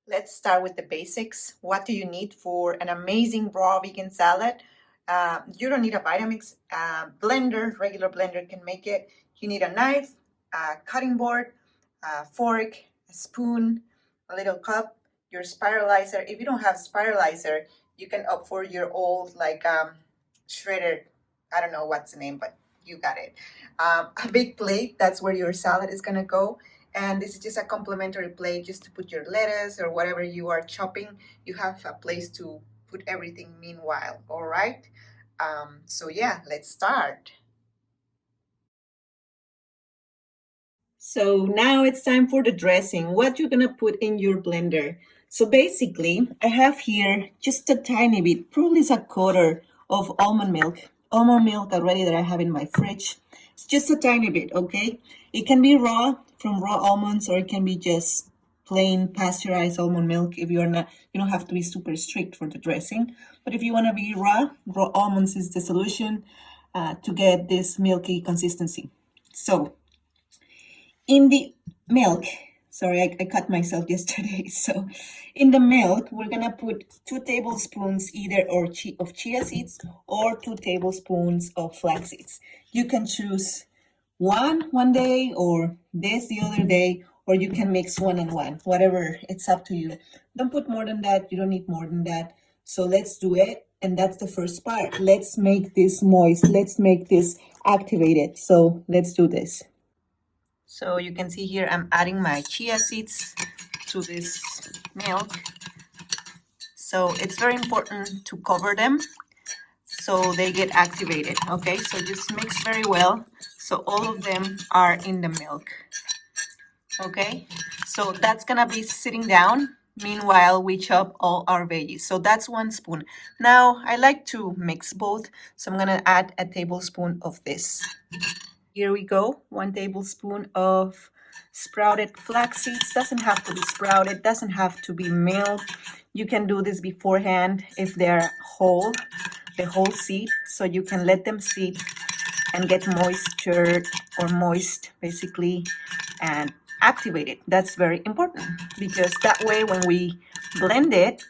let's start with the basics. What do you need for an amazing raw vegan salad? You don't need a Vitamix blender. Regular blender can make it. You need a knife, a cutting board, a fork, a spoon, a little cup, your spiralizer. If you don't have spiralizer, you can opt for your old shredded, I don't know what's the name, but you got it. A big plate, that's where your salad is gonna go. And this is just a complimentary plate just to put your lettuce or whatever you are chopping. You have a place to put everything meanwhile, all right? So yeah, let's start. So now it's time for the dressing. What you're gonna put in your blender. So basically, I have here just a tiny bit, probably it's a quarter of almond milk. Almond milk already that I have in my fridge. It's just a tiny bit, okay? It can be raw, from raw almonds, or it can be just plain pasteurized almond milk if you're not, you don't have to be super strict for the dressing. But if you wanna be raw almonds is the solution to get this milky consistency. So in the milk, sorry, I cut myself yesterday. So in the milk, we're gonna put 2 tablespoons either of chia seeds or 2 tablespoons of flax seeds. You can choose one day or this the other day, or you can mix 1 and 1, whatever, it's up to you. Don't put more than that, you don't need more than that. So let's do it, and that's the first part. Let's make this moist, let's make this activated. So let's do this. So you can see here I'm adding my chia seeds to this milk. So it's very important to cover them so they get activated, okay? So just mix very well so all of them are in the milk, okay? So that's gonna be sitting down. Meanwhile, we chop all our veggies. So that's 1 spoon. Now, I like to mix both, so I'm gonna add a tablespoon of this. Here we go, 1 tablespoon of sprouted flax seeds. Doesn't have to be sprouted, doesn't have to be milk. You can do this beforehand if they're whole, the whole seed, so you can let them sit and get moisture or moist basically and activate it. That's very important because that way when we blend it,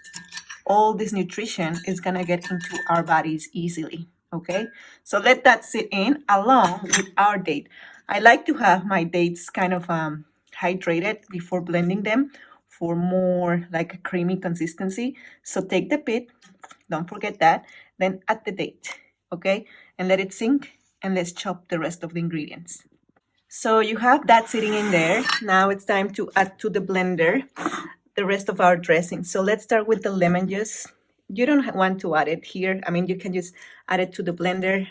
all this nutrition is gonna get into our bodies easily. Okay, so let that sit in along with our date. I like to have my dates kind of hydrated before blending them for more like a creamy consistency. So take the pit, don't forget that, then add the date, okay? And let it sink, and let's chop the rest of the ingredients. So you have that sitting in there. Now it's time to add to the blender the rest of our dressing. So let's start with the lemon juice. You don't want to add it here. I mean, you can just add it to the blender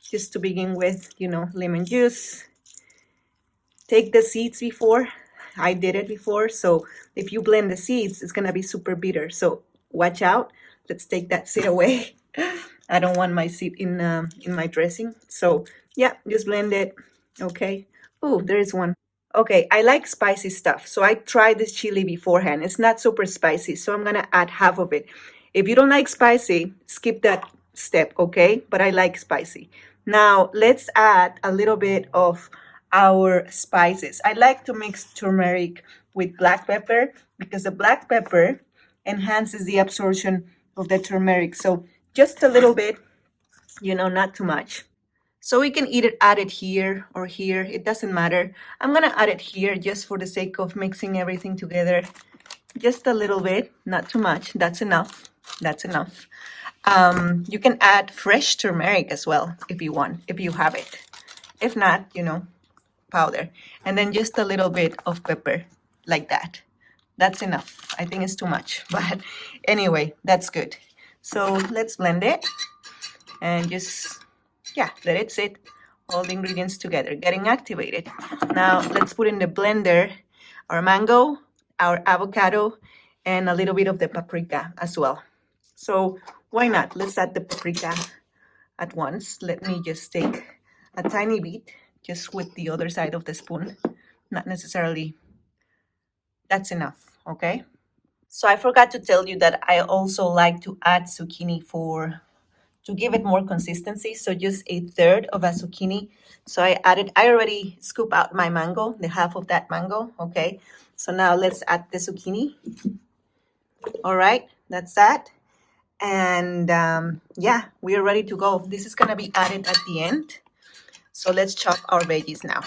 just to begin with, you know, lemon juice. Take the seeds before. I did it before. So if you blend the seeds, it's gonna be super bitter. So watch out. Let's take that seed away. I don't want my seed in my dressing. So yeah, just blend it. Okay. Oh, there is one. Okay, I like spicy stuff. So I tried this chili beforehand. It's not super spicy. So I'm gonna add half of it. If you don't like spicy, skip that step, okay? But I like spicy. Now, let's add a little bit of our spices. I like to mix turmeric with black pepper because the black pepper enhances the absorption of the turmeric. So just a little bit, you know, not too much. So we can either add it here or here. It doesn't matter. I'm gonna add it here just for the sake of mixing everything together. Just a little bit, not too much. That's enough. That's enough. You can add fresh turmeric as well if you want, if you have it. If not, you know, powder. And then just a little bit of pepper, like that. That's enough. I think it's too much, but anyway, that's good. So let's blend it and just, yeah, let it sit, all the ingredients together, getting activated. Now let's put in the blender our mango, our avocado, and a little bit of the paprika as well. So why not? Let's add the paprika at once. Let me just take a tiny bit, just with the other side of the spoon. Not necessarily, that's enough, okay? So I forgot to tell you that I also like to add zucchini to give it more consistency. So just 1/3 of a zucchini. So I already scoop out my mango, the half of that mango, okay? So now let's add the zucchini. All right, that's that. And yeah, we are ready to go. This is gonna be added at the end. So let's chop our veggies now.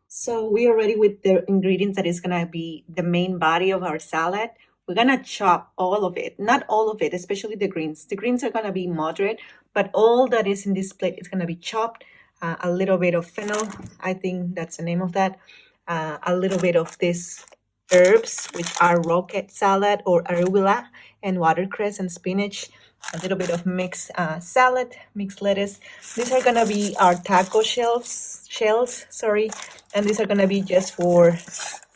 So we are ready with the ingredients that is gonna be the main body of our salad. We're gonna chop all of it, not all of it, especially the greens. The greens are gonna be moderate, but all that is in this plate is gonna be chopped. A little bit of fennel, I think that's the name of that. A little bit of this herbs, which are rocket salad or arugula, and watercress and spinach. A little bit of mixed salad, mixed lettuce. These are gonna be our taco shells, sorry, and these are gonna be just for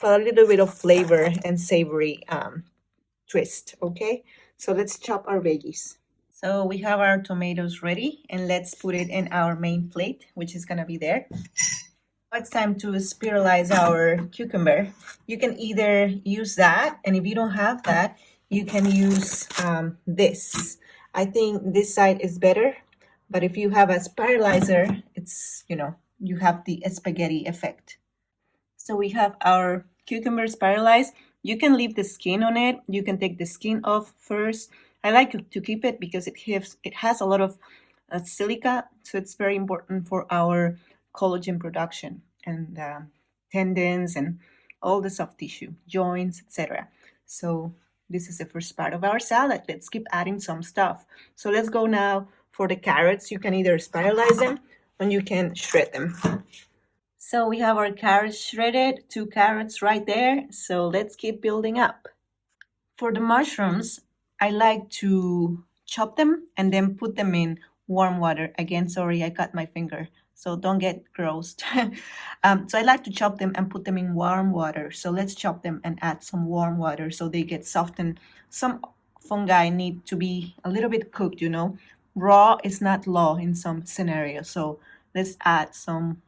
a little bit of flavor and savory twist. Okay, so let's chop our veggies. So we have our tomatoes ready, and let's put it in our main plate, which is gonna be there. It's time to spiralize our cucumber. You can either use that, and if you don't have that, you can use this. I think this side is better, but if you have a spiralizer, it's, you have the spaghetti effect. So we have our cucumber spiralized. You can leave the skin on it. You can take the skin off first. I like to keep it because it has a lot of silica, so it's very important for our collagen production and tendons and all the soft tissue, joints, etc. So this is the first part of our salad. Let's keep adding some stuff. So let's go now for the carrots. You can either spiralize them or you can shred them. So we have our carrots shredded, 2 carrots right there. So let's keep building up. For the mushrooms, I like to chop them and then put them in warm water. Again, sorry, I cut my finger, so don't get grossed. So I like to chop them and put them in warm water. So let's chop them and add some warm water so they get softened. Some fungi need to be a little bit cooked, Raw is not law in some scenarios. So let's add some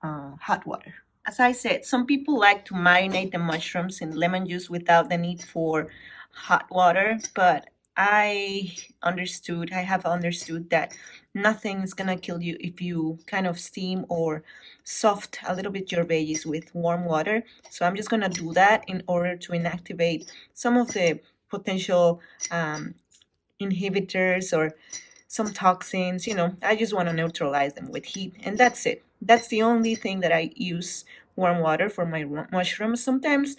hot water. As I said, some people like to marinate the mushrooms in lemon juice without the need for hot water, but I have understood that nothing is gonna kill you if you kind of steam or soft a little bit your veggies with warm water. So I'm just gonna do that in order to inactivate some of the potential inhibitors or some toxins. I just want to neutralize them with heat, and that's it. That's the only thing that I use warm water for my mushrooms. Sometimes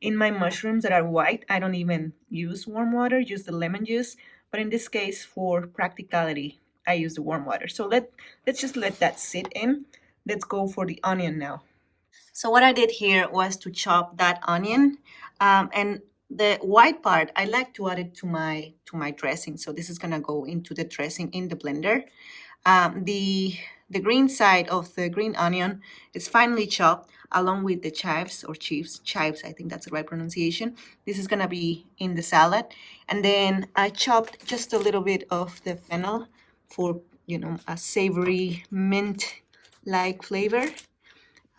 in my mushrooms that are white, I don't even use warm water, use the lemon juice. But in this case, for practicality, I use the warm water. So let's just let that sit in. Let's go for the onion now. So what I did here was to chop that onion, and the white part I like to add it to my dressing. So this is gonna go into the dressing in the blender. The green side of the green onion is finely chopped along with the chives. I think that's the right pronunciation. This is gonna be in the salad, and then I chopped just a little bit of the fennel for a savory mint-like flavor.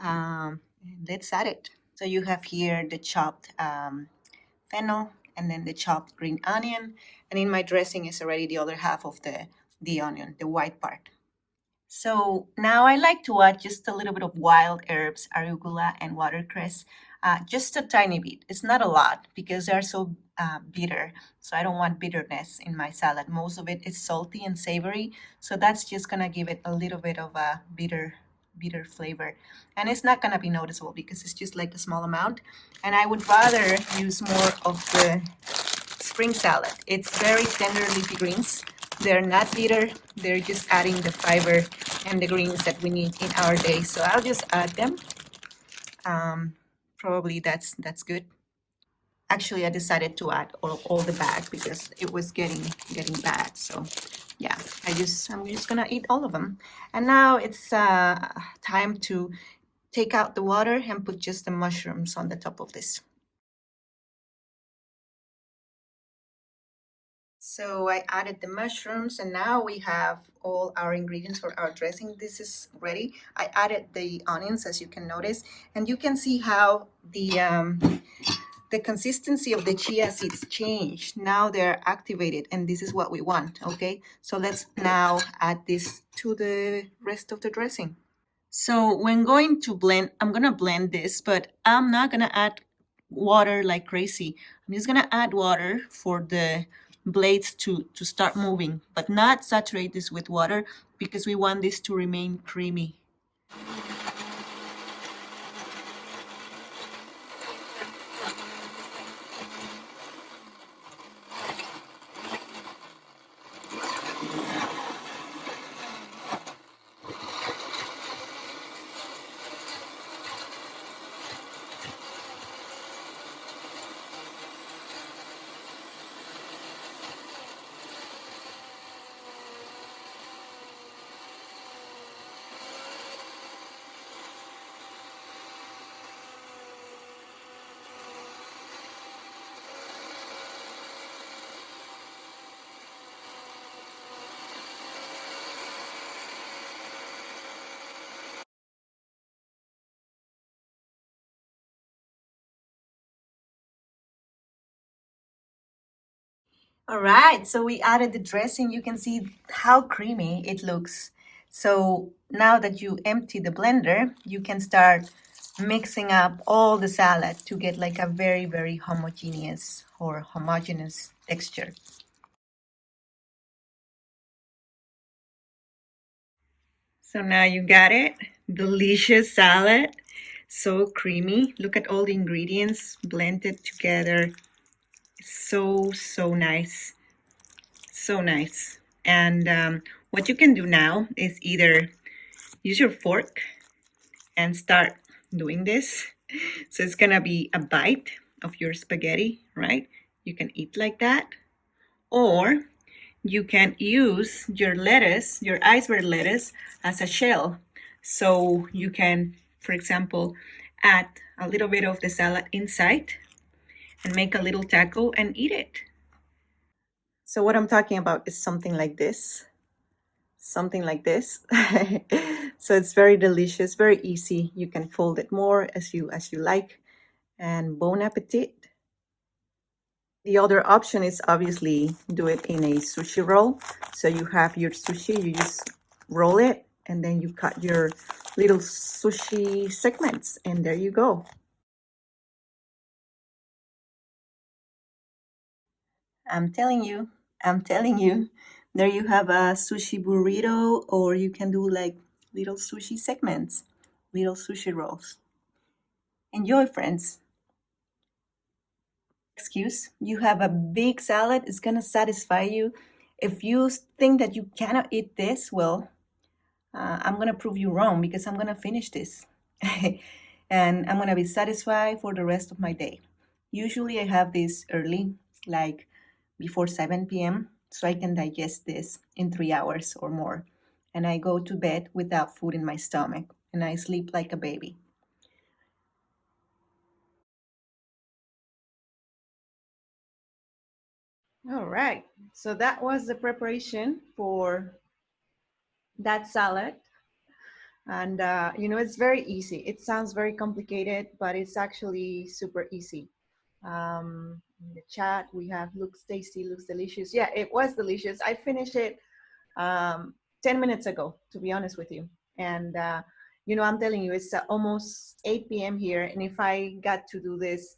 Let's add it. So you have here the chopped fennel and then the chopped green onion. And in my dressing is already the other half of the onion, the white part. So now I like to add just a little bit of wild herbs, arugula and watercress, just a tiny bit. It's not a lot because they're so bitter. So I don't want bitterness in my salad. Most of it is salty and savory. So that's just gonna give it a little bit of a bitter flavor, and it's not gonna be noticeable because it's just like a small amount. And I would rather use more of the spring salad. It's very tender leafy greens. They're not bitter. They're just adding the fiber and the greens that we need in our day. So I'll just add them. Probably that's good. Actually, I decided to add all the bag because it was getting bad. So yeah, I'm just gonna eat all of them. And now it's time to take out the water and put just the mushrooms on the top of this. So I added the mushrooms, and now we have all our ingredients for our dressing. This is ready. I added the onions, as you can notice, and you can see how the consistency of the chia seeds changed. Now they're activated, and this is what we want, okay? So let's now add this to the rest of the dressing. So when going to blend, I'm gonna blend this, but I'm not gonna add water like crazy. I'm just gonna add water for the blades to start moving, but not saturate this with water because we want this to remain creamy. All right, so we added the dressing. You can see how creamy it looks. So now that you empty the blender, you can start mixing up all the salad to get like a very, very homogeneous or homogeneous texture. So now you got it. Delicious salad. So creamy. Look at all the ingredients blended together. So, so nice. So nice. And what you can do now is either use your fork and start doing this. So it's gonna be a bite of your spaghetti, right? You can eat like that. Or you can use your lettuce, your iceberg lettuce, as a shell. So you can, for example, add a little bit of the salad inside and make a little taco and eat it. So what I'm talking about is something like this. Something like this. So it's very delicious, very easy. You can fold it more as you like. And bon appetit. The other option is obviously do it in a sushi roll. So you have your sushi, you just roll it, and then you cut your little sushi segments, and there you go. I'm telling you, I'm telling you, there you have a sushi burrito, or you can do like little sushi segments, little sushi rolls. Enjoy, friends. Excuse, you have a big salad, it's gonna satisfy you. If you think that you cannot eat this, well, I'm gonna prove you wrong because I'm gonna finish this. And I'm gonna be satisfied for the rest of my day. Usually I have this early, like before 7 p.m., so I can digest this in 3 hours or more. And I go to bed without food in my stomach and I sleep like a baby. All right, so that was the preparation for that salad. And it's very easy. It sounds very complicated, but it's actually super easy. In the chat we have looks tasty, looks delicious. Yeah, it was delicious. I finished it 10 minutes ago, to be honest with you. And I'm telling you, it's almost 8 p.m. here, and if I got to do this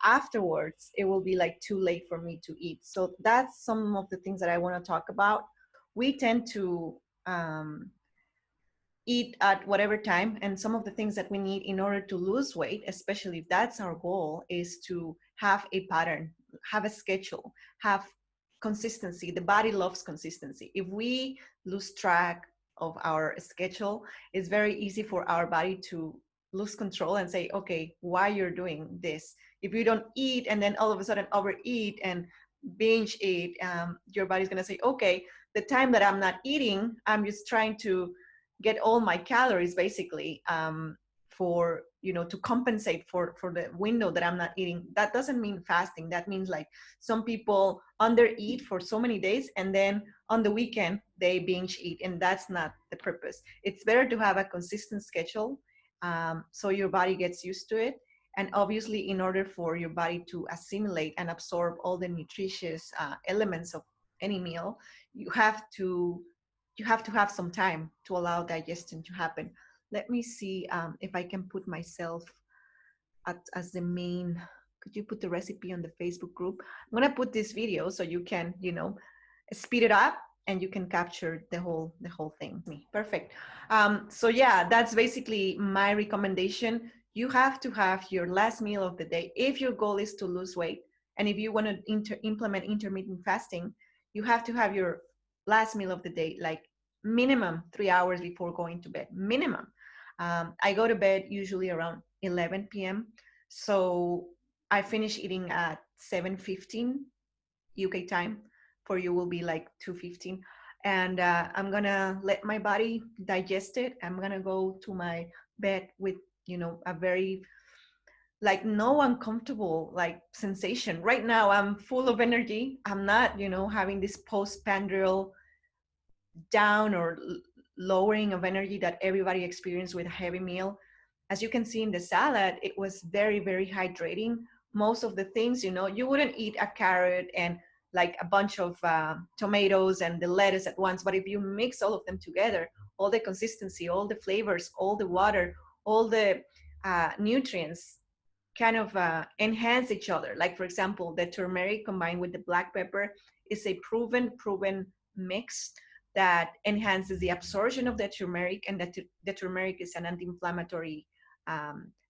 afterwards, it will be like too late for me to eat. So that's some of the things that I want to talk about. We tend to eat at whatever time, and some of the things that we need in order to lose weight, especially if that's our goal, is to have a pattern, have a schedule, have consistency. The body loves consistency. If we lose track of our schedule, it's very easy for our body to lose control and say, okay, why you're doing this? If you don't eat and then all of a sudden overeat and binge eat, your body's going to say, okay, the time that I'm not eating, I'm just trying to get all my calories basically, for to compensate for the window that I'm not eating. That doesn't mean fasting. That means like some people under eat for so many days and then on the weekend they binge eat, and that's not the purpose. It's better to have a consistent schedule, so your body gets used to it. And obviously, in order for your body to assimilate and absorb all the nutritious elements of any meal, you have to have some time to allow digestion to happen. Let me see if I can put myself as the main. Could you put the recipe on the Facebook group? I'm gonna put this video so you can, speed it up and you can capture the whole thing. Perfect. So yeah, that's basically my recommendation. You have to have your last meal of the day if your goal is to lose weight, and if you want to implement intermittent fasting, you have to have your last meal of the day like minimum 3 hours before going to bed. Minimum. I go to bed usually around 11 p.m. So I finish eating at 7:15 UK time. For you will be like 2:15, and I'm gonna let my body digest it. I'm gonna go to my bed with a very like no uncomfortable like sensation. Right now I'm full of energy. I'm not having this postprandial down or lowering of energy that everybody experienced with a heavy meal. As you can see in the salad, it was very, very hydrating. Most of the things, you wouldn't eat a carrot and like a bunch of tomatoes and the lettuce at once. But if you mix all of them together, all the consistency, all the flavors, all the water, all the nutrients kind of enhance each other. Like for example, the turmeric combined with the black pepper is a proven mix that enhances the absorption of the turmeric, and that the turmeric is an anti-inflammatory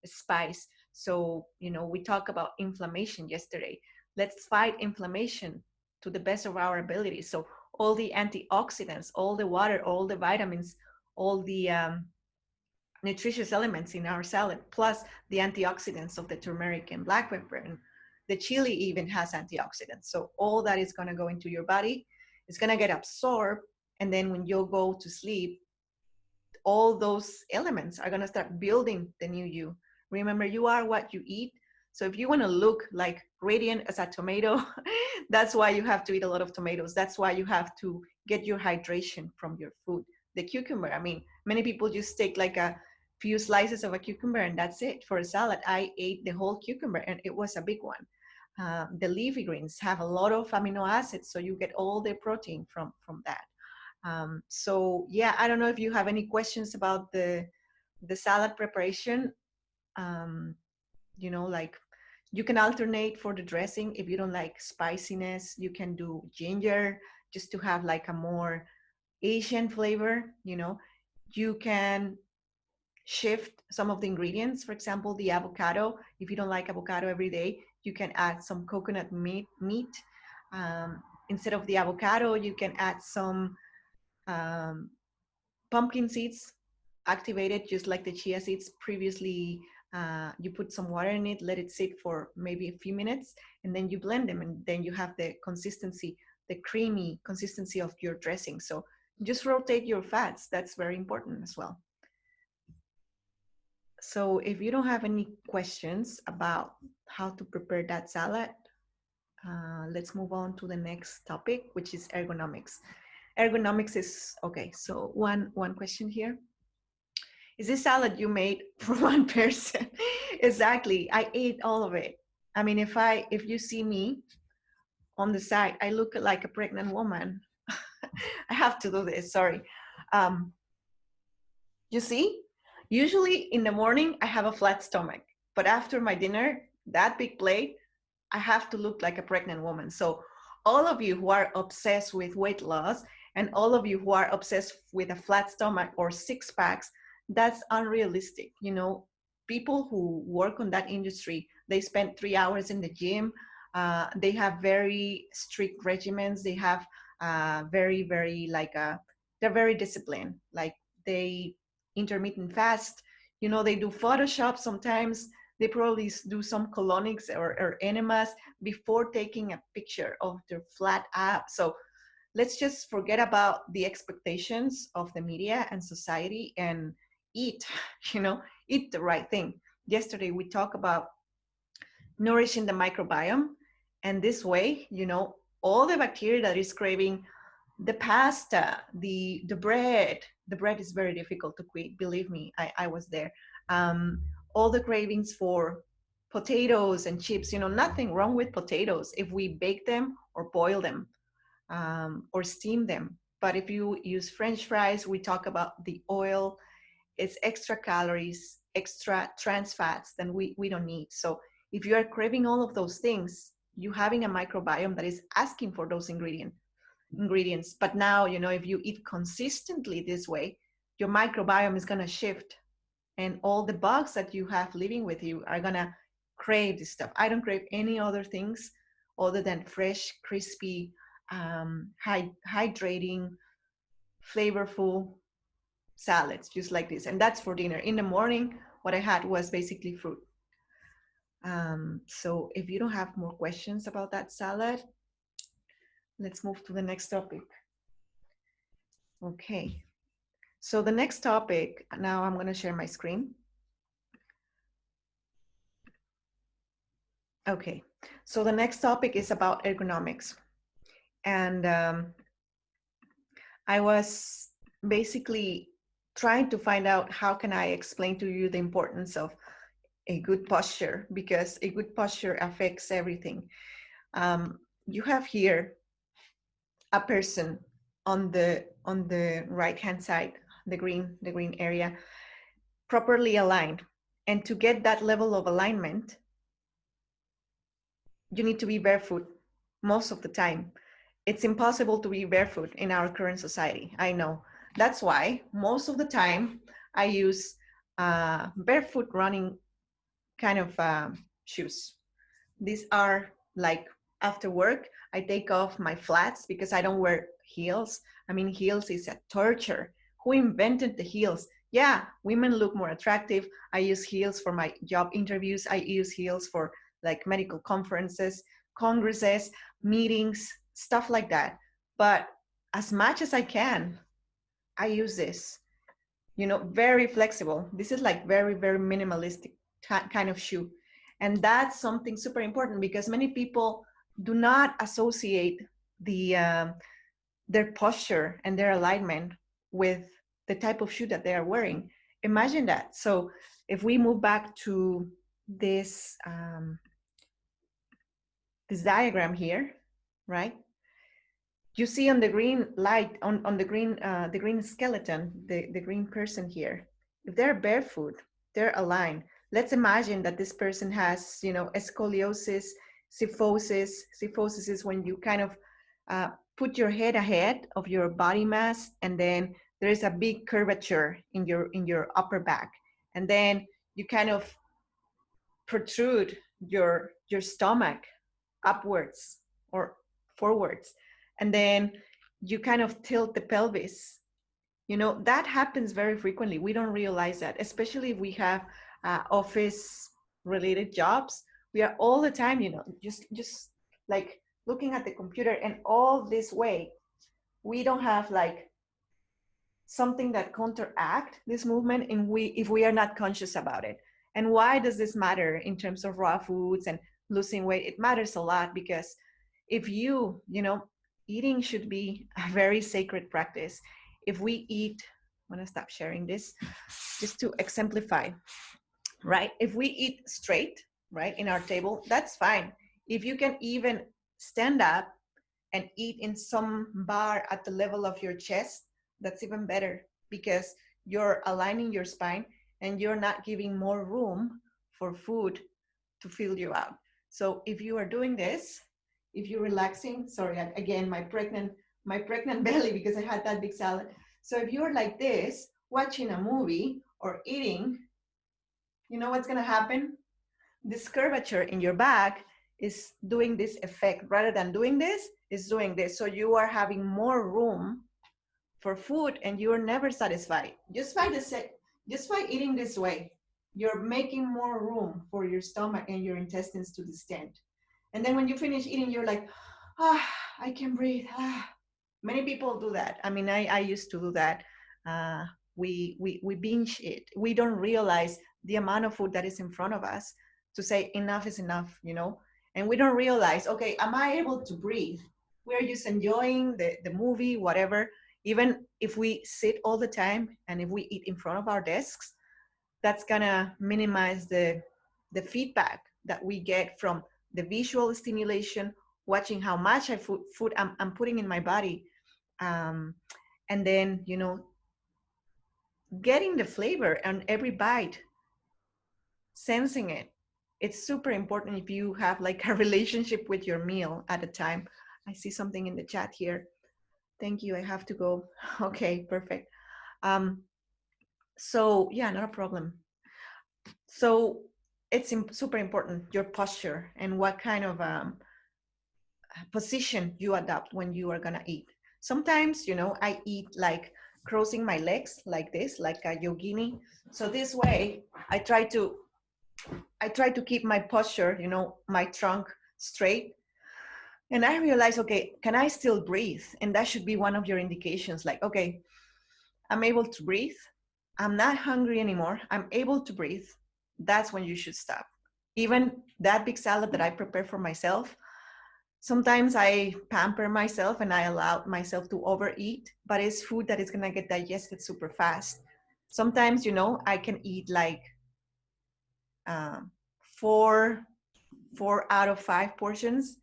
spice. So we talked about inflammation yesterday. Let's fight inflammation to the best of our ability. So all the antioxidants, all the water, all the vitamins, all the nutritious elements in our salad, plus the antioxidants of the turmeric and black pepper. And the chili even has antioxidants. So all that is going to go into your body. It's going to get absorbed. And then when you go to sleep, all those elements are going to start building the new you. Remember, you are what you eat. So if you want to look like radiant as a tomato, that's why you have to eat a lot of tomatoes. That's why you have to get your hydration from your food. The cucumber, I mean, many people just take like a few slices of a cucumber and that's it for a salad. I ate the whole cucumber and it was a big one. The leafy greens have a lot of amino acids, so you get all the protein from that. So yeah, I don't know if you have any questions about the salad preparation. Um, like you can alternate for the dressing. If you don't like spiciness, you can do ginger just to have like a more Asian flavor. You can shift some of the ingredients. For example, the avocado. If you don't like avocado every day, you can add some coconut meat. Instead of the avocado, you can add some um, pumpkin seeds activated, just like the chia seeds. Previously, you put some water in it, let it sit for maybe a few minutes, and then you blend them, and then you have the consistency, the creamy consistency of your dressing. So just rotate your fats. That's very important as well. So if you don't have any questions about how to prepare that salad, let's move on to the next topic, which is ergonomics. Ergonomics is, okay, so one question here. Is this salad you made for one person? Exactly. I ate all of it. I mean, if you see me on the side, I look like a pregnant woman. I have to do this, sorry. Um, you see, usually in the morning, I have a flat stomach, but after my dinner, that big plate, I have to look like a pregnant woman. So all of you who are obsessed with weight loss and all of you who are obsessed with a flat stomach or six packs, that's unrealistic. People who work on that industry, they spend 3 hours in the gym. They have very strict regimens. They have very, very they're very disciplined. Like they intermittent fast. They do Photoshop sometimes. They probably do some colonics or enemas before taking a picture of their flat ab. So let's just forget about the expectations of the media and society and eat, eat the right thing. Yesterday we talked about nourishing the microbiome, and this way, all the bacteria that is craving the pasta, the bread. The bread is very difficult to quit. Believe me, I was there. All the cravings for potatoes and chips. Nothing wrong with potatoes if we bake them or boil them or steam them. But if you use French fries, we talk about the oil. It's extra calories. extra trans fats that we don't need. So if you are craving all of those things, you having a microbiome that is asking for those ingredients. But now, if you eat consistently this way, your microbiome is going to shift, and all the bugs that you have living with you are going to crave this stuff. I don't crave any other things other than fresh, crispy, hydrating, flavorful salads, just like this. And that's for dinner. In the morning, what I had was basically fruit. So if you don't have more questions about that salad, let's move to the next topic. Okay. So the next topic, now I'm going to share my screen. Okay. So the next topic is about ergonomics. And I was basically trying to find out how can I explain to you the importance of a good posture, because a good posture affects everything. You have here a person on the right hand side, the green area, properly aligned. And to get that level of alignment, you need to be barefoot most of the time. It's impossible to be barefoot in our current society. I know. That's why most of the time I use barefoot running kind of shoes. These are like after work, I take off my flats because I don't wear heels. I mean, heels is a torture. Who invented the heels? Yeah, women look more attractive. I use heels for my job interviews. I use heels for like medical conferences, congresses, meetings, stuff like that. But as much as I can, I use this, very flexible. This is like very, very minimalistic kind of shoe. And that's something super important because many people do not associate their posture and their alignment with the type of shoe that they are wearing. Imagine that. So if we move back to this this diagram here, right? You see on the green light, on the green skeleton, the green person here, if they're barefoot, they're aligned. Let's imagine that this person has, scoliosis, kyphosis. Kyphosis is when you kind of put your head ahead of your body mass, and then there is a big curvature in your upper back, and then you kind of protrude your stomach upwards or forwards, and then you kind of tilt the pelvis. That happens very frequently. We don't realize that, especially if we have office related jobs. We are all the time, just like looking at the computer and all this way. We don't have like something that counteract this movement, and if we are not conscious about it. And why does this matter in terms of raw foods and losing weight? It matters a lot because if eating should be a very sacred practice. If we eat, I'm gonna stop sharing this just to exemplify, right? If we eat straight, right, in our table, that's fine. If you can even stand up and eat in some bar at the level of your chest, that's even better because you're aligning your spine and you're not giving more room for food to fill you out. So if you are doing this, if you're relaxing, sorry, again, my pregnant belly because I had that big salad. So if you're like this, watching a movie or eating, you know what's gonna happen? This curvature in your back is doing this effect. Rather than doing this, is doing this. So you are having more room for food and you're never satisfied. Just by eating this way, you're making more room for your stomach and your intestines to distend. And then when you finish eating, you're like, I can breathe. Many people do that. I mean, I used to do that. We binge it. We don't realize the amount of food that is in front of us to say enough is enough, and we don't realize, okay, am I able to breathe? We're just enjoying the movie, whatever. Even if we sit all the time and if we eat in front of our desks, that's gonna minimize the feedback that we get from the visual stimulation, watching how much food I'm putting in my body, and then getting the flavor on every bite. sensing it. It's super important if you have like a relationship with your meal at a time. I see something in the chat here. Thank you. I have to go. Okay, perfect. So yeah, not a problem. So it's super important, your posture and what kind of position you adopt when you are gonna eat. Sometimes, you know, I eat like crossing my legs like this, like a yogini. So this way, I try to keep my posture, you know, my trunk straight. And I realize, okay, can I still breathe? And that should be one of your indications. Like, okay, I'm able to breathe. I'm not hungry anymore. I'm able to breathe. That's when you should stop. Even that big salad that I prepare for myself, sometimes I pamper myself and I allow myself to overeat, but it's food that is going to get digested super fast. Sometimes, you know, I can eat like um, four, 4 out of 5 portions,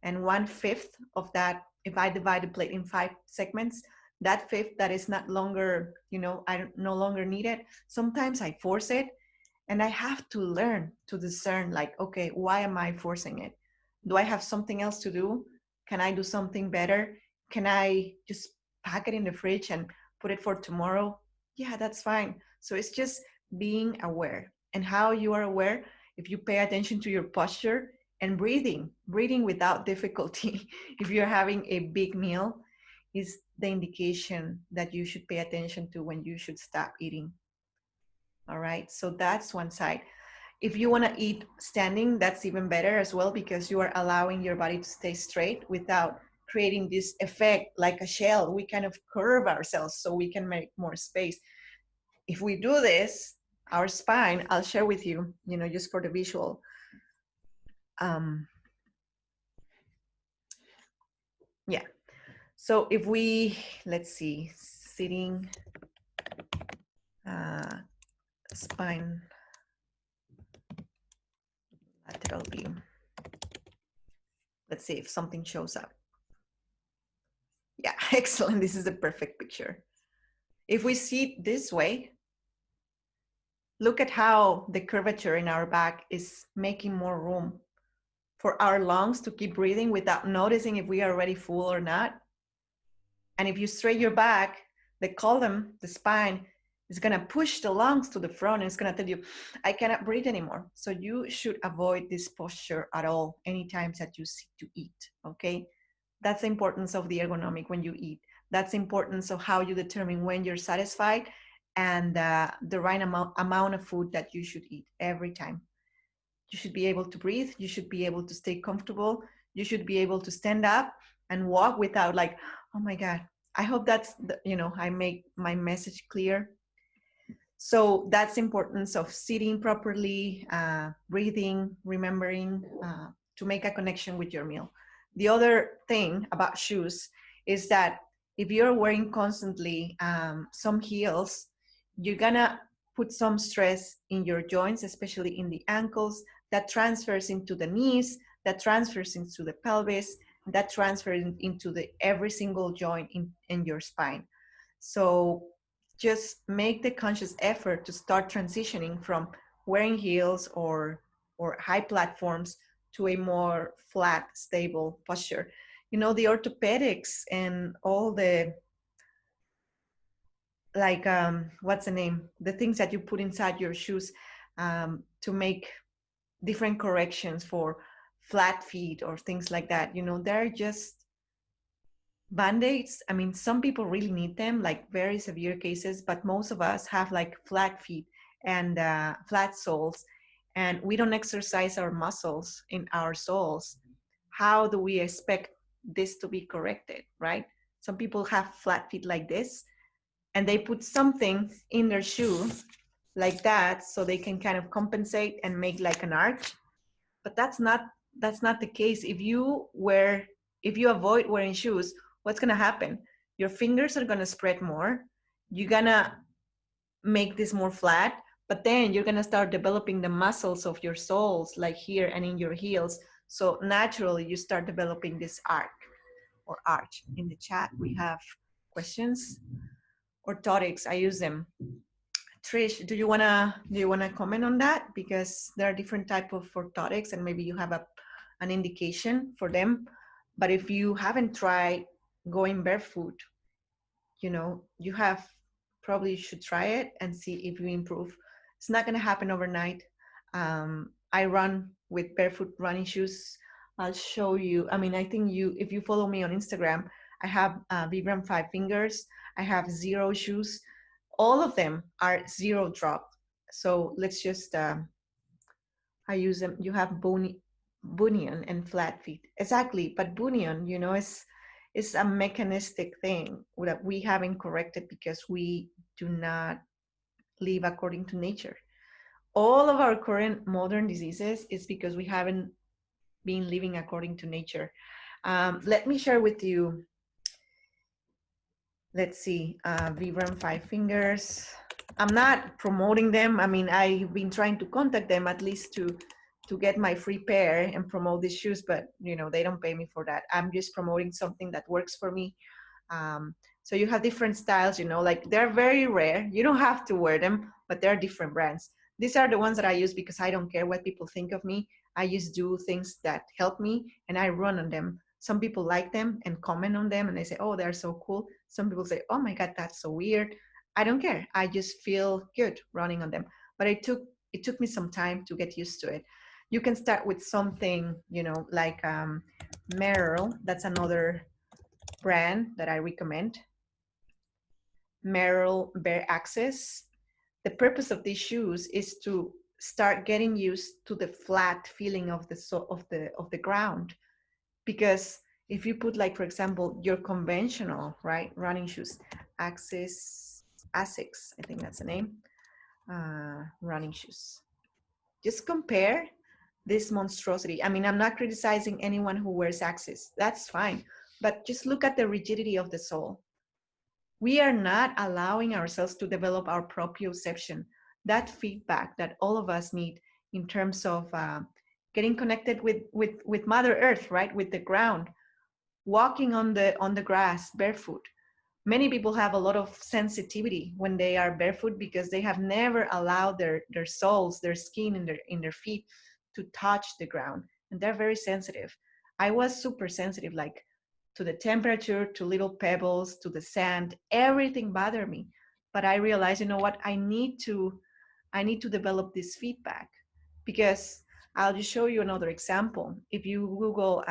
and 1/5 of that, if I divide the plate in 5 segments, that fifth that is not longer, you know, I no longer need it. Sometimes I force it, and I have to learn to discern, like, okay, why am I forcing it? Do I have something else to do? Can I do something better? Can I just pack it in the fridge and put it for tomorrow? Yeah, that's fine. So it's just being aware. And how you are aware, if you pay attention to your posture and breathing without difficulty, if you're having a big meal, is the indication that you should pay attention to when you should stop eating. All right, so that's one side. If you want to eat standing, that's even better as well, because you are allowing your body to stay straight without creating this effect like a shell. We kind of curve ourselves so we can make more space. If we do this, our spine, I'll share with you, you know, just for the visual. Yeah. So if we, let's see, sitting spine lateral view. Let's see if something shows up. Yeah, excellent. This is the perfect picture. If we sit this way, look at how the curvature in our back is making more room for our lungs to keep breathing without noticing if we are already full or not. And if you straighten your back, the column, the spine, is going to push the lungs to the front and it's going to tell you, I cannot breathe anymore. So you should avoid this posture at all, anytime that you sit to eat, okay? That's the importance of the ergonomic when you eat. That's the importance of how you determine when you're satisfied and the right amount of food that you should eat every time. You should be able to breathe. You should be able to stay comfortable. You should be able to stand up and walk without like, oh my God. I hope that's, you know, I make my message clear. So that's importance of sitting properly, breathing, remembering to make a connection with your meal. The other thing about shoes is that if you're wearing constantly some heels, you're gonna put some stress in your joints, especially in the ankles, that transfers into the knees, that transfers into the pelvis, that transfers into the every single joint in your spine. So just make the conscious effort to start transitioning from wearing heels or high platforms to a more flat, stable posture. You know, the orthopedics and all the like what's the name? The things that you put inside your shoes to make different corrections for flat feet or things like that. You know, they're just Band-aids. I mean, some people really need them, like very severe cases, but most of us have like flat feet and flat soles, and we don't exercise our muscles in our soles. How do we expect this to be corrected, right? Some people have flat feet like this, and they put something in their shoe like that so they can kind of compensate and make like an arch, but that's not the case. If you avoid wearing shoes, what's going to happen? Your fingers are going to spread more. You're going to make this more flat, but then you're going to start developing the muscles of your soles like here and in your heels. So naturally you start developing this arc or arch. In the chat we have questions. Orthotics, I use them Trish, do you wanna comment on that? Because there are different type of orthotics, and maybe you have an indication for them. But if you haven't tried going barefoot, you have probably should try it and see if you improve. It's not gonna happen overnight. I run with barefoot running shoes. I'll show you. I mean, I think if you follow me on Instagram, I have Vibram Five Fingers. I have zero shoes. All of them are zero drop. So let's just I use them. You have bunion and flat feet. Exactly, but bunion, is a mechanistic thing that we haven't corrected because we do not live according to nature. All of our current modern diseases is because we haven't been living according to nature. Let me share with you. Let's see, Vibram Five Fingers. I'm not promoting them. I mean, I've been trying to contact them at least to get my free pair and promote these shoes, but they don't pay me for that. I'm just promoting something that works for me. So you have different styles, like they're very rare. You don't have to wear them, but they're different brands. These are the ones that I use because I don't care what people think of me. I just do things that help me and I run on them. Some people like them and comment on them and they say, oh, they're so cool. Some people say, oh my God, that's so weird. I don't care. I just feel good running on them. But it took me some time to get used to it. You can start with something, like Merrill. That's another brand that I recommend. Merrill Bare Access. The purpose of these shoes is to start getting used to the flat feeling of the ground. Because if you put, like, for example, your conventional, right, running shoes, Asics, I think that's the name, running shoes. Just compare this monstrosity. I mean, I'm not criticizing anyone who wears Axis. That's fine. But just look at the rigidity of the sole. We are not allowing ourselves to develop our proprioception, that feedback that all of us need in terms of getting connected with Mother Earth, right, with the ground, walking on the grass barefoot. Many people have a lot of sensitivity when they are barefoot because they have never allowed their soles, their skin in their feet to touch the ground, and they're very sensitive. I was super sensitive, like to the temperature, to little pebbles, to the sand. Everything bothered me. But I realized, you know what? I need to develop this feedback, because I'll just show you another example. If you Google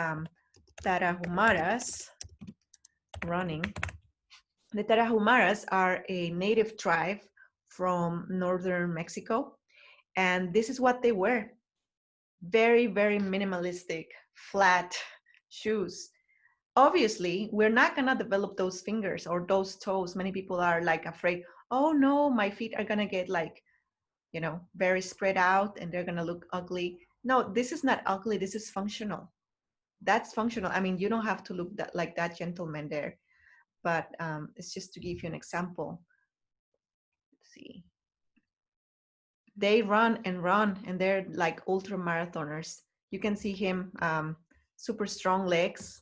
Tarahumaras running, the Tarahumaras are a native tribe from northern Mexico, and this is what they wear. Very, very minimalistic, flat shoes. Obviously, we're not gonna develop those fingers or those toes. Many people are like afraid, oh no, my feet are gonna get like, very spread out and they're gonna look ugly. No, this is not ugly, this is functional. That's functional. I mean, you don't have to look like that gentleman there, but it's just to give you an example. Let's see. They run and they're like ultra marathoners. You can see him, super strong legs.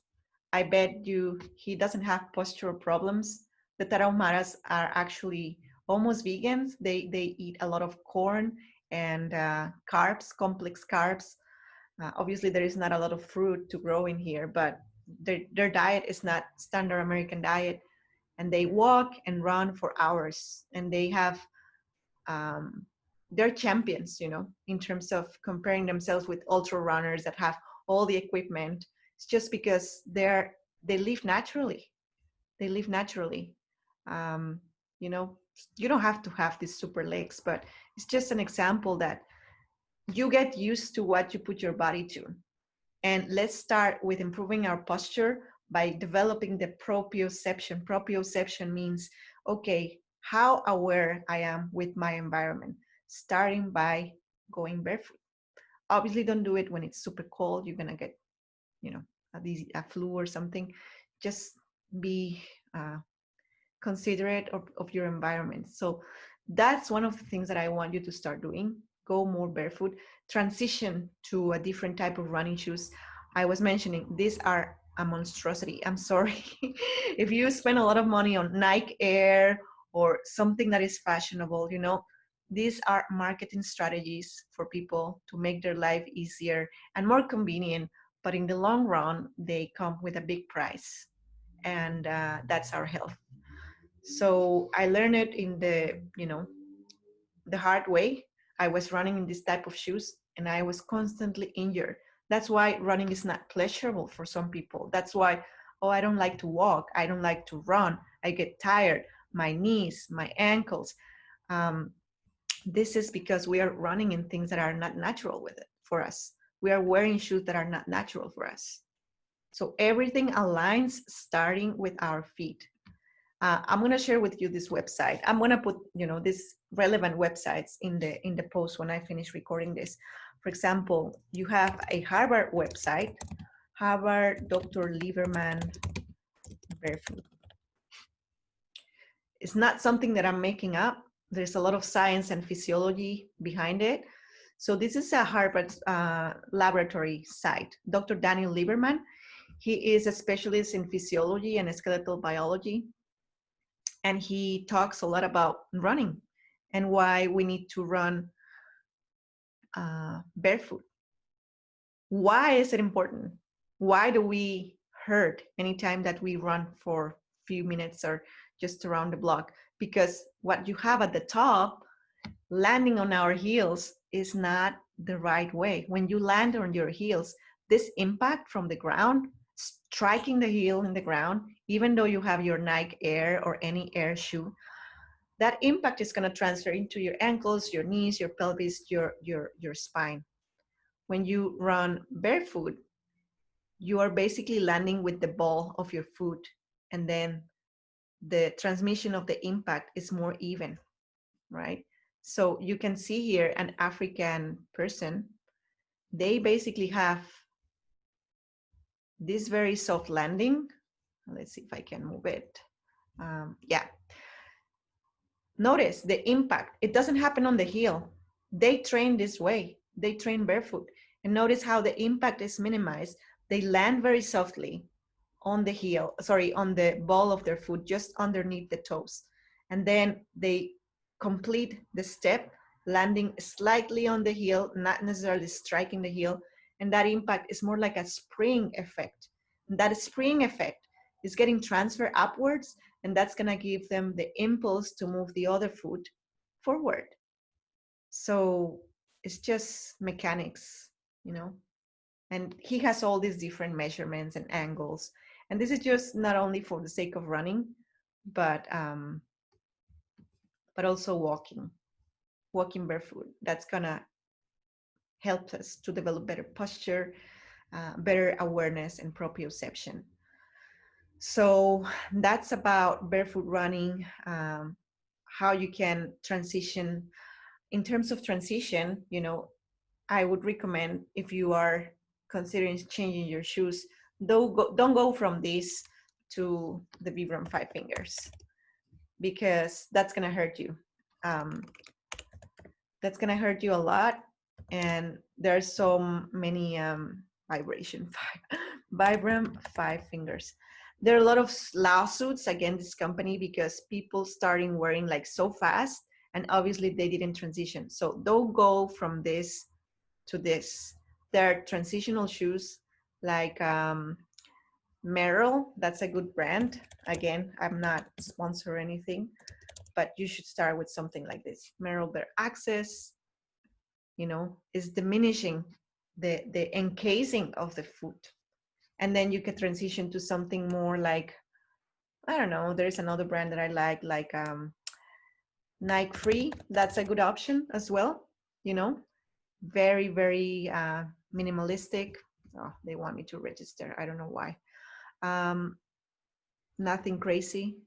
I bet you he doesn't have postural problems. The Tarahumaras are actually almost vegans. They eat a lot of corn and carbs, complex carbs. Obviously, there is not a lot of fruit to grow in here, but their diet is not standard American diet. And they walk and run for hours, and they have they're champions, in terms of comparing themselves with ultra runners that have all the equipment. It's just because they live naturally. They live naturally. Um, you know, you don't have to have these super legs, but it's just an example that you get used to what you put your body to. And let's start with improving our posture by developing the proprioception. Proprioception means, okay, how aware I am with my environment, starting by going barefoot. Obviously, don't do it when it's super cold. You're gonna get, a flu or something. Just be considerate of your environment. So that's one of the things that I want you to start doing. Go more barefoot, transition to a different type of running shoes. I was mentioning these are a monstrosity. I'm sorry. If you spend a lot of money on Nike Air or something that is fashionable, These are marketing strategies for people to make their life easier and more convenient, but in the long run, they come with a big price, and that's our health. So I learned it in the hard way. I was running in this type of shoes and I was constantly injured. That's why running is not pleasurable for some people. That's why, oh, I don't like to walk. I don't like to run. I get tired. My knees, my ankles. Um, this is because we are running in things that are not natural with it for us. We are wearing shoes that are not natural for us. So everything aligns starting with our feet. I'm going to share with you this website. I'm going to put, these relevant websites in the post when I finish recording this. For example, you have a Harvard website, Harvard Dr. Lieberman Barefoot. It's not something that I'm making up. There's a lot of science and physiology behind it. So this is a Harvard laboratory site. Dr. Daniel Lieberman, he is a specialist in physiology and skeletal biology. And he talks a lot about running and why we need to run barefoot. Why is it important? Why do we hurt anytime that we run for a few minutes or just around the block? Because what you have at the top, landing on our heels, is not the right way. When you land on your heels, this impact from the ground, striking the heel in the ground, even though you have your Nike Air or any Air shoe, that impact is going to transfer into your ankles, your knees, your pelvis, your spine. When you run barefoot, you are basically landing with the ball of your foot, and then the transmission of the impact is more even, right? So you can see here an African person, they basically have this very soft landing. Let's see if I can move it. Yeah. Notice the impact. It doesn't happen on the heel. They train this way. They train barefoot. And notice how the impact is minimized. They land very softly on the heel, sorry, on the ball of their foot, just underneath the toes. And then they complete the step, landing slightly on the heel, not necessarily striking the heel. And that impact is more like a spring effect. And that spring effect is getting transferred upwards, and that's going to give them the impulse to move the other foot forward. So it's just mechanics, and he has all these different measurements and angles. And this is just not only for the sake of running, but also walking barefoot. That's gonna help us to develop better posture, better awareness, and proprioception. So that's about barefoot running, how you can transition. In terms of transition, I would recommend, if you are considering changing your shoes, don't go from this to the Vibram 5 fingers, because that's gonna hurt you. That's gonna hurt you a lot, and there's so many vibration Vibram 5 fingers. There are a lot of lawsuits against this company because people starting wearing like so fast, and obviously they didn't transition. So don't go from this to this. There are transitional shoes like Merrell. That's a good brand. Again, I'm not sponsor or anything, but you should start with something like this. Merrell Bare Access, is diminishing the encasing of the foot. And then you can transition to something more like, I don't know, there's another brand that I like Nike Free. That's a good option as well, very, very minimalistic. Oh, they want me to register. I don't know why. Nothing crazy.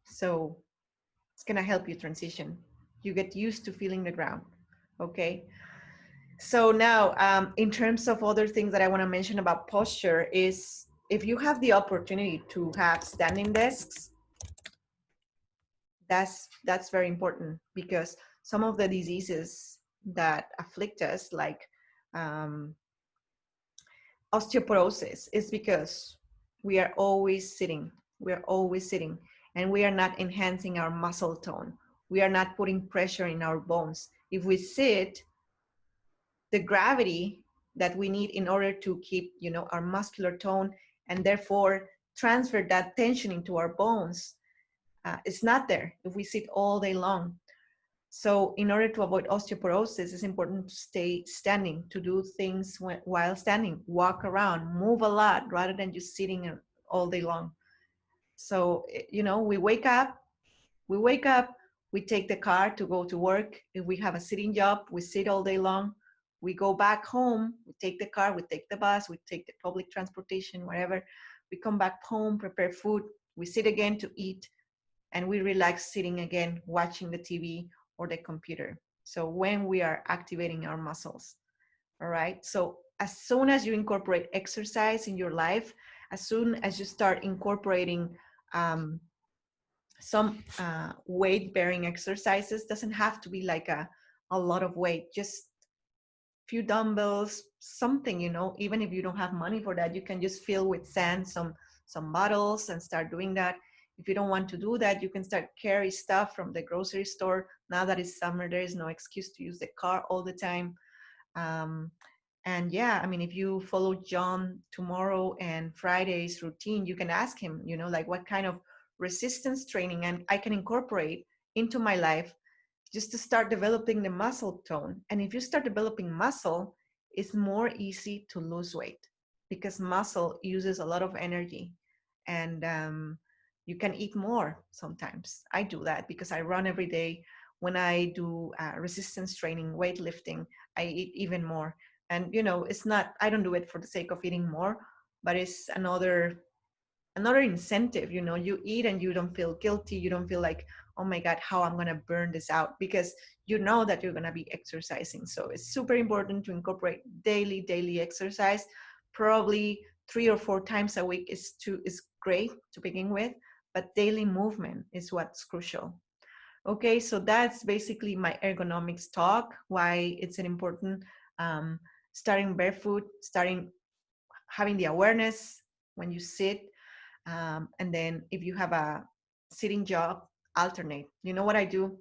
So it's going to help you transition. You get used to feeling the ground. Okay. So now, in terms of other things that I want to mention about posture is, if you have the opportunity to have standing desks, that's very important, because some of the diseases that afflict us, like osteoporosis, is because we are always sitting. We are always sitting, and we are not enhancing our muscle tone. we are not putting pressure in our bones. If we sit, the gravity that we need in order to keep, our muscular tone, and therefore transfer that tension into our bones, it's not there if we sit all day long. So in order to avoid osteoporosis, it's important to stay standing, to do things while standing, walk around, move a lot rather than just sitting all day long. So, we wake up, we take the car to go to work. If we have a sitting job, we sit all day long. We go back home, we take the car, we take the bus, we take the public transportation, wherever. We come back home, prepare food, we sit again to eat, and we relax sitting again, watching the TV or the computer. So when we are activating our muscles, all right? So as soon as you incorporate exercise in your life, as soon as you start incorporating some weight bearing exercises, doesn't have to be like a lot of weight, just few dumbbells, something, even if you don't have money for that, you can just fill with sand some bottles and start doing that. If you don't want to do that, you can start carry stuff from the grocery store. Now that it's summer, there is no excuse to use the car all the time. um, and yeah, I mean, if you follow John tomorrow and Friday's routine, you can ask him, like what kind of resistance training and I can incorporate into my life just to start developing the muscle tone. And if you start developing muscle, it's more easy to lose weight because muscle uses a lot of energy. And you can eat more sometimes. I do that because I run every day. When I do resistance training, weightlifting, I eat even more. And, it's not, I don't do it for the sake of eating more, but it's another incentive. You eat and you don't feel guilty, you don't feel like, oh my god, how I'm going to burn this out, because you know that you're going to be exercising. So it's super important to incorporate daily exercise. Probably 3 or 4 times a week is great to begin with, but daily movement is what's crucial. Okay, so that's basically my ergonomics talk, why it's an important, um, starting barefoot, starting having the awareness when you sit. And then if you have a sitting job, alternate. You know what I do?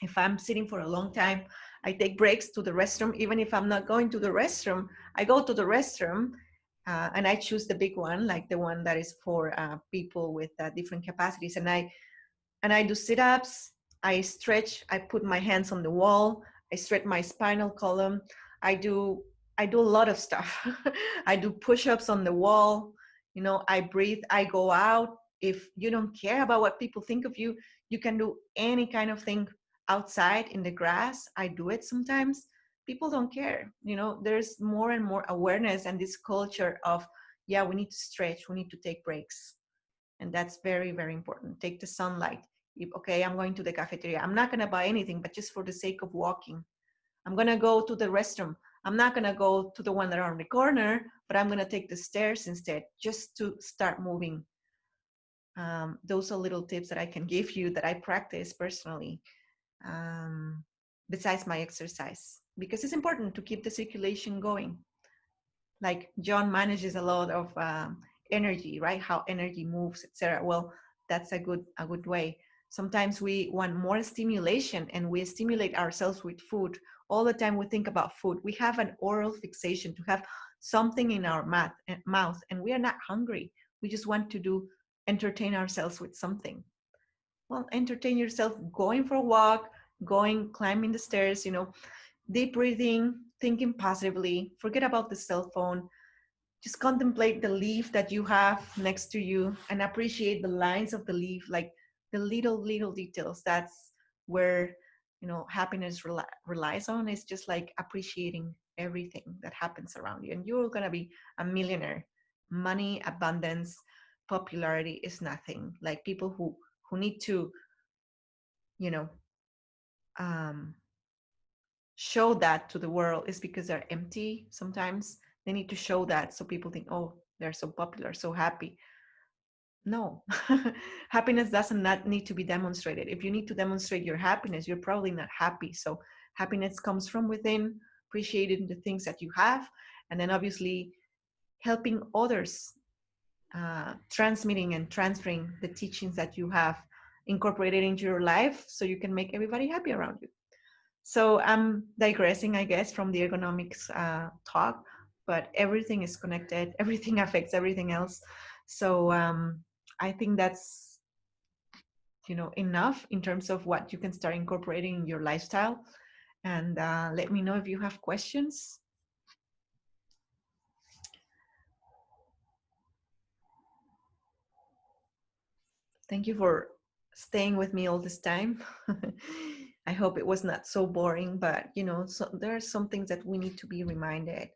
If I'm sitting for a long time, I take breaks to the restroom. Even if I'm not going to the restroom, I go to the restroom, and I choose the big one, like the one that is for people with different capacities. And I do sit-ups, I stretch, I put my hands on the wall, I stretch my spinal column, I do I do a lot of stuff. I do push-ups on the wall, I breathe, I go out. If you don't care about what people think of you, you can do any kind of thing outside in the grass. I do it sometimes. People don't care. There's more and more awareness and this culture of, yeah, we need to stretch, we need to take breaks. And that's very, very important. Take the sunlight. Okay, I'm going to the cafeteria, I'm not going to buy anything, but just for the sake of walking. I'm going to go to the restroom, I'm not going to go to the one that are on the corner, but I'm going to take the stairs instead, just to start moving. Those are little tips that I can give you that I practice personally, besides my exercise, because it's important to keep the circulation going. Like John manages a lot of energy, right? How energy moves, etc. Well, that's a good way. Sometimes we want more stimulation, and we stimulate ourselves with food. All the time we think about food. We have an oral fixation to have something in our mouth, and we are not hungry. We just want to entertain ourselves with something. Well, entertain yourself going for a walk, climbing the stairs, deep breathing, thinking positively, forget about the cell phone, just contemplate the leaf that you have next to you and appreciate the lines of the leaf, like the little details. That's where happiness relies on. It's just like appreciating everything that happens around you, and you're going to be a millionaire. Money, abundance, popularity is nothing. Like people who need to you know um show that to the world is because they're empty. Sometimes they need to show that so people think, oh, they're so popular, so happy. No. Happiness doesn't not need to be demonstrated. If you need to demonstrate your happiness, you're probably not happy. So happiness comes from within, appreciating the things that you have, and then obviously helping others, transmitting and transferring the teachings that you have incorporate it into your life so you can make everybody happy around you. So I'm digressing, I guess, from the ergonomics talk, but everything is connected. Everything affects everything else. So I think that's, you know, enough in terms of what you can start incorporating in your lifestyle. And let me know if you have questions. Thank you for staying with me all this time. I hope it was not so boring, but you know, so there are some things that we need to be reminded.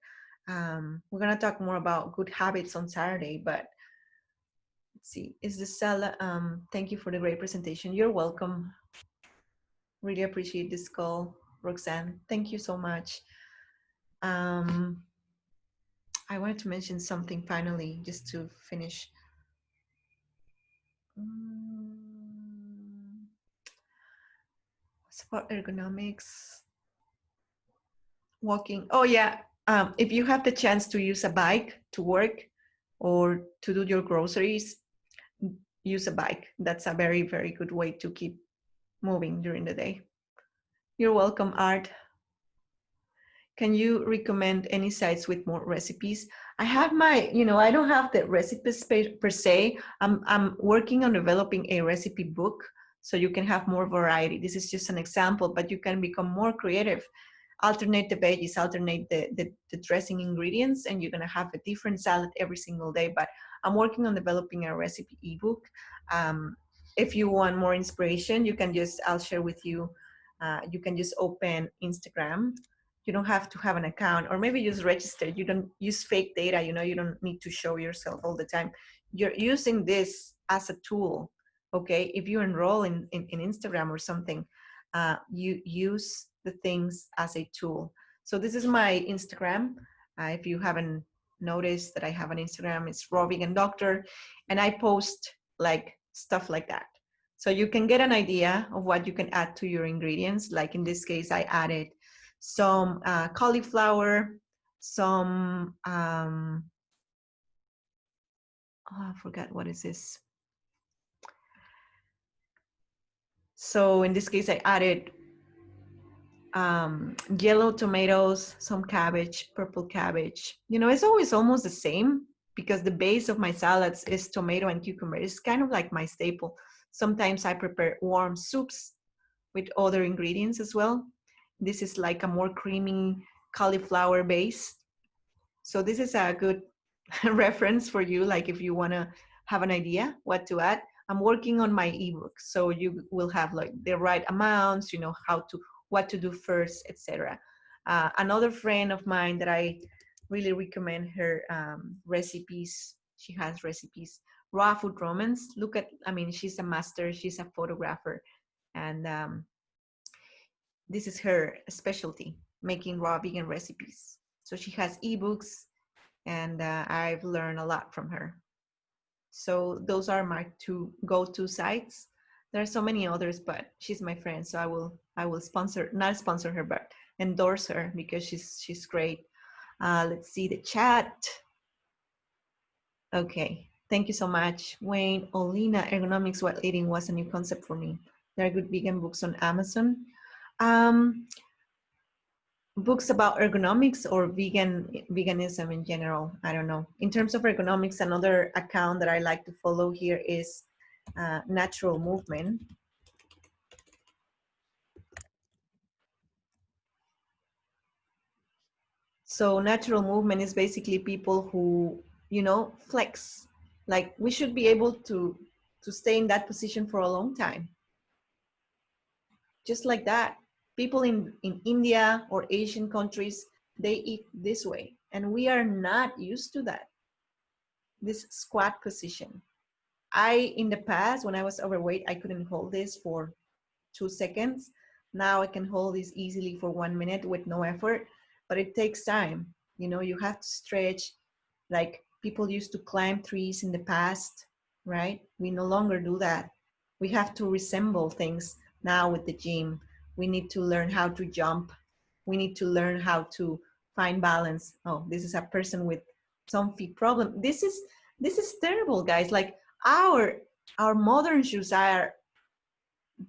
We're gonna talk more about good habits on Saturday, but let's see. Is the salad? Thank you for the great presentation. You're welcome. Really appreciate this call, Roxanne. Thank you so much. Um, I wanted to mention something finally, just to finish. What's about ergonomics? Walking. Oh yeah. If you have the chance to use a bike to work or to do your groceries, use a bike. That's a very, very good way to keep moving during the day. You're welcome, Art. Can you recommend any sites with more recipes? I have my, you know, I don't have the recipes per se. I'm working on developing a recipe book so you can have more variety. This is just an example, but you can become more creative. Alternate the veggies, alternate the dressing ingredients, and you're gonna have a different salad every single day. But I'm working on developing a recipe ebook. If you want more inspiration, you can just, I'll share with you, you can just open Instagram. You don't have to have an account, or maybe just register. You don't use fake data, you know, you don't need to show yourself all the time. You're using this as a tool, okay? If you enroll in Instagram or something, you use the things as a tool. So this is my Instagram. If you haven't noticed that I have an Instagram, it's RAWVEGANDOCTOR, and I post like stuff like that. So you can get an idea of what you can add to your ingredients. Like in this case, I added some cauliflower, some, oh, I forgot what is this. So in this case, I added yellow tomatoes, some cabbage, purple cabbage. You know, it's always almost the same because the base of my salads is tomato and cucumber. It's kind of like my staple. Sometimes I prepare warm soups with other ingredients as well. This is like a more creamy cauliflower base. So this is a good reference for you, like if you want to have an idea what to add. I'm working on my ebook, so you will have like the right amounts, you know, how to, what to do first, etc. Another friend of mine that I really recommend her recipes. She has recipes. Raw Food Romance. Look at, I mean, she's a master. She's a photographer, and this is her specialty, making raw vegan recipes. So she has ebooks, and I've learned a lot from her. So those are my two go-to sites. There are so many others, but she's my friend, so I will sponsor, not sponsor her, but endorse her because she's great. Let's see the chat. Okay, thank you so much, Wayne. Olina, ergonomics while eating was a new concept for me. There are good vegan books on Amazon. Books about ergonomics or veganism in general. I don't know. In terms of ergonomics, another account that I like to follow here is Natural Movement. So Natural Movement is basically people who, you know, flex. Like we should be able to stay in that position for a long time. Just like that. People in India or Asian countries, they eat this way. And we are not used to that. This squat position. In the past, when I was overweight, I couldn't hold this for 2 seconds. Now I can hold this easily for 1 minute with no effort, but it takes time. You know, you have to stretch. Like people used to climb trees in the past, right? We no longer do that. We have to resemble things now with the gym. We need to learn how to jump. We need to learn how to find balance. Oh, this is a person with some feet problem. This is terrible, guys. Like our modern shoes are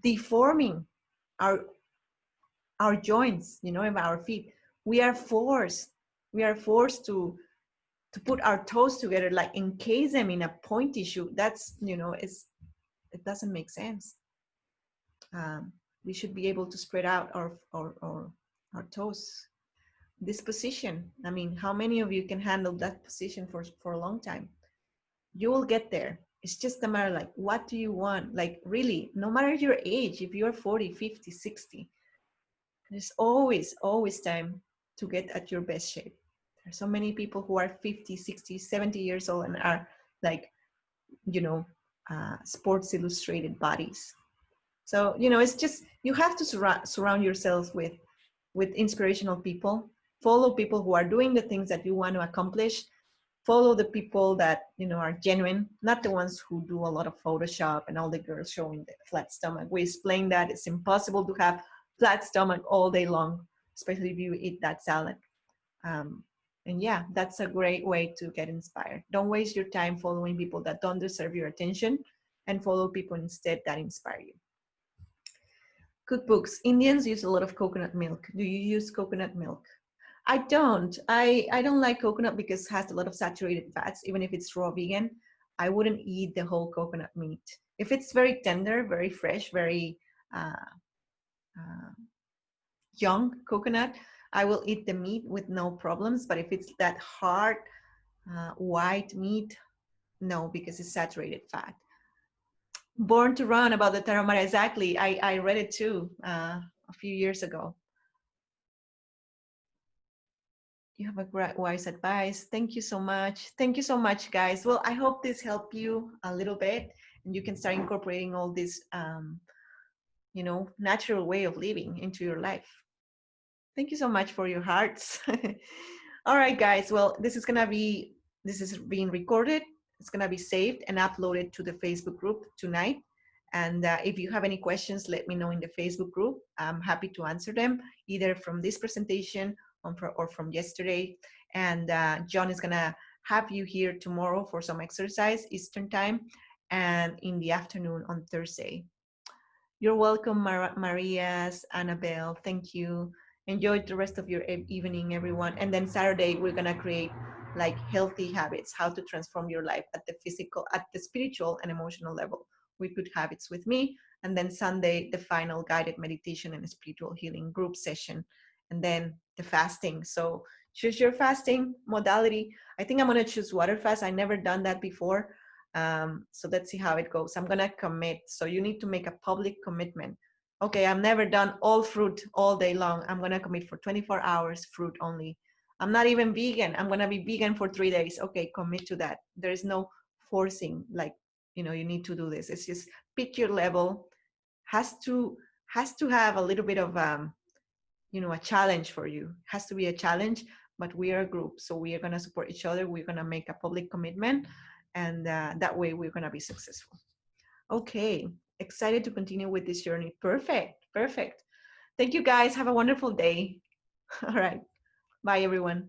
deforming our joints, you know, in our feet. We are forced to put our toes together, like encase them in a pointy shoe. That's, you know, it doesn't make sense. We should be able to spread out our toes. This position, I mean, how many of you can handle that position for a long time? You will get there. It's just a matter like, what do you want? Like, really, no matter your age, if you're 40, 50, 60, there's always time to get at your best shape. There's so many people who are 50, 60, 70 years old and are like, you know, Sports Illustrated bodies. So, you know, it's just, you have to surround yourself with inspirational people. Follow people who are doing the things that you want to accomplish. Follow the people that, you know, are genuine, not the ones who do a lot of Photoshop and all the girls showing the flat stomach. We explain that it's impossible to have flat stomach all day long, especially if you eat that salad. And yeah, that's a great way to get inspired. Don't waste your time following people that don't deserve your attention, and follow people instead that inspire you. Cookbooks. Indians use a lot of coconut milk. Do you use coconut milk? I don't. I don't like coconut because it has a lot of saturated fats. Even if it's raw vegan, I wouldn't eat the whole coconut meat. If it's very tender, very fresh, very uh, uh, young coconut, I will eat the meat with no problems. But if it's that hard, white meat, no, because it's saturated fat. Born to Run about the Tarahumara, exactly. I read it too a few years ago. You have a great wise advice. Thank you so much. Thank you so much, guys. Well, I hope this helped you a little bit, and you can start incorporating all this, you know, natural way of living into your life. Thank you so much for your hearts. All right, guys. Well, this is being recorded. It's gonna be saved and uploaded to the Facebook group tonight. And if you have any questions, let me know in the Facebook group. I'm happy to answer them, either from this presentation or from yesterday. And John is gonna have you here tomorrow for some exercise, Eastern time, and in the afternoon on Thursday. You're welcome, Marias, Annabelle. Thank you. Enjoy the rest of your evening, everyone. And then Saturday, we're gonna create like healthy habits, how to transform your life at the physical, at the spiritual and emotional level with good habits with me. And then Sunday, the final guided meditation and spiritual healing group session. And then the fasting. So choose your fasting modality. I think I'm gonna choose water fast. I never done that before. So let's see how it goes. I'm gonna commit. So you need to make a public commitment. Okay, I've never done all fruit all day long. I'm gonna commit for 24 hours, fruit only. I'm not even vegan. I'm gonna be vegan for 3 days. Okay, commit to that. There is no forcing, like, you know, you need to do this. It's just pick your level. Has to have a little bit of you know, a challenge for you. Has to be a challenge, but we are a group, so we are gonna support each other. We're gonna make a public commitment, and that way we're gonna be successful. Okay, excited to continue with this journey. Perfect, perfect. Thank you guys. Have a wonderful day. All right. Bye, everyone.